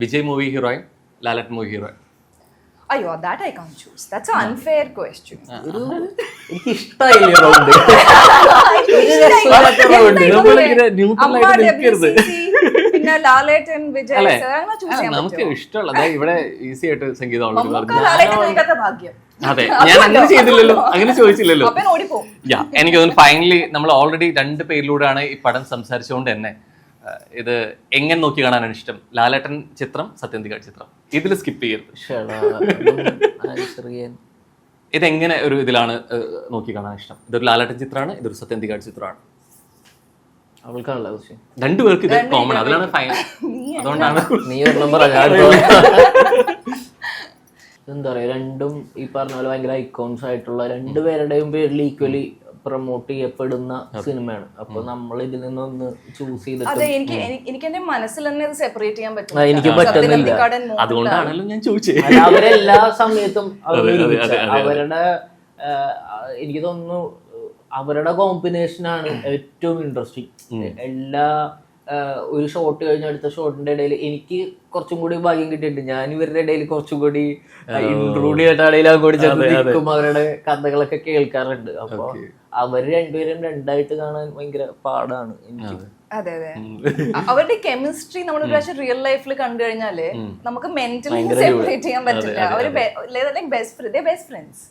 Vijay movie heroine, Lalat movie heroine. Ayo, that I can't choose. That's an unfair question. എനിക്ക് ഇഷ്ടമായില്ലേ round ന്യൂട്രലായിട്ട് നിൽക്കരുത്. പിന്നെ ലാലേട്ടൻ വിജയ് അല്ലേ? sir, അങ്ങനെ choose ചെയ്യാൻ നമുക്ക് പറ്റുമോ? ഇഷ്ടമുള്ള ഇവിടെ ഈസി ആയിട്ട് സംഗീതം നമുക്ക് ലാലേട്ടൻ ചോദിക്കാത്ത ഭാഗ്യം. അതെ, ഞാൻ അങ്ങനെ ചെയ്തില്ലല്ലോ, അങ്ങനെ ചോദിച്ചില്ലല്ലോ. അപ്പൻ ഓടിപ്പോവും. എനിക്ക് തോന്നുന്നു ഫൈനലി നമ്മൾ ഓൾറെഡി 2 പേരിലൂടെയാണ് ഈ പടം സംസാരിച്ചുകൊണ്ട് തന്നെ ഇത് എങ്ങനെ നോക്കി കാണാനാണ് ഇഷ്ടം? ലാലേട്ടൻ ചിത്രം, സത്യന്തികാട് ചിത്രം, ഇതിൽ സ്കിപ്പ് ചെയ്യരുത്. ഇതെങ്ങനെ ഒരു ഇതിലാണ് നോക്കി കാണാൻ ഇഷ്ടം? ഇതൊരു ലാലേട്ടൻ ചിത്രമാണ്, ഇതൊരു സത്യന്തികാട് ചിത്രമാണ്. അവൾക്കാണല്ലോ പക്ഷേ 2 പേർക്ക് ഇത് കോമൺ, അതിലാണ് ഫൈൻ. അതുകൊണ്ടാണ് നീ ഒരു നമ്പർ എന്താ പറയാ, രണ്ടും ഈ പറഞ്ഞ പോലെ ഭയങ്കര ഐക്കോൺസ് ആയിട്ടുള്ള രണ്ടുപേരുടെയും പേരിൽ ഈക്വലി പ്രൊമോട്ട് ചെയ്യപ്പെടുന്ന സിനിമയാണ്. അപ്പൊ നമ്മൾ ഇതിൽ നിന്നൊന്ന് ചൂസ് ചെയ്തിട്ട് അതെ, എനിക്ക് എന്റെ മനസ്സിൽ തന്നെ ഇത് സെപ്പറേറ്റ് ചെയ്യാൻ പറ്റും. എനിക്ക് പറ്റുന്നില്ല. അതുകൊണ്ടാണല്ലോ ഞാൻ ചോദിച്ചത്. അവരെല്ലാ സമയത്തും അവരുടെ എനിക്ക് തോന്നുന്നു അവരുടെ കോമ്പിനേഷൻ ആണ് ഏറ്റവും ഇൻട്രസ്റ്റിംഗ്. എല്ലാ ഒരു ഷോട്ട് കഴിഞ്ഞ അടുത്ത ഷോട്ടിന്റെ ഇടയിൽ എനിക്ക് കുറച്ചും കൂടി ഭാഗ്യം കിട്ടിയിട്ടുണ്ട്. ഞാൻ ഇവരുടെ ഇടയിൽ കുറച്ചും കൂടി ഇൻക്ലൂഡ് ചെയ്തിട്ടാണെങ്കിലും അങ്ങോട്ട് ചെന്നിരിക്കും, അവരുടെ കഥകളൊക്കെ കേൾക്കാറുണ്ട്. അപ്പൊ അവര് രണ്ടുപേരും രണ്ടായിട്ട് കാണാൻ ഭയങ്കര പാടാണ് എനിക്ക്. അതെ അതെ, അവരുടെ കെമിസ്ട്രി നമ്മൾ ഒരു പ്രാവശ്യം റിയൽ ലൈഫിൽ കണ്ടു കഴിഞ്ഞാല് നമുക്ക് മെന്റലി സെപ്പറേറ്റ് ചെയ്യാൻ പറ്റില്ല. അവര് ബെസ്റ്റ് ഫ്രണ്ട്സ്.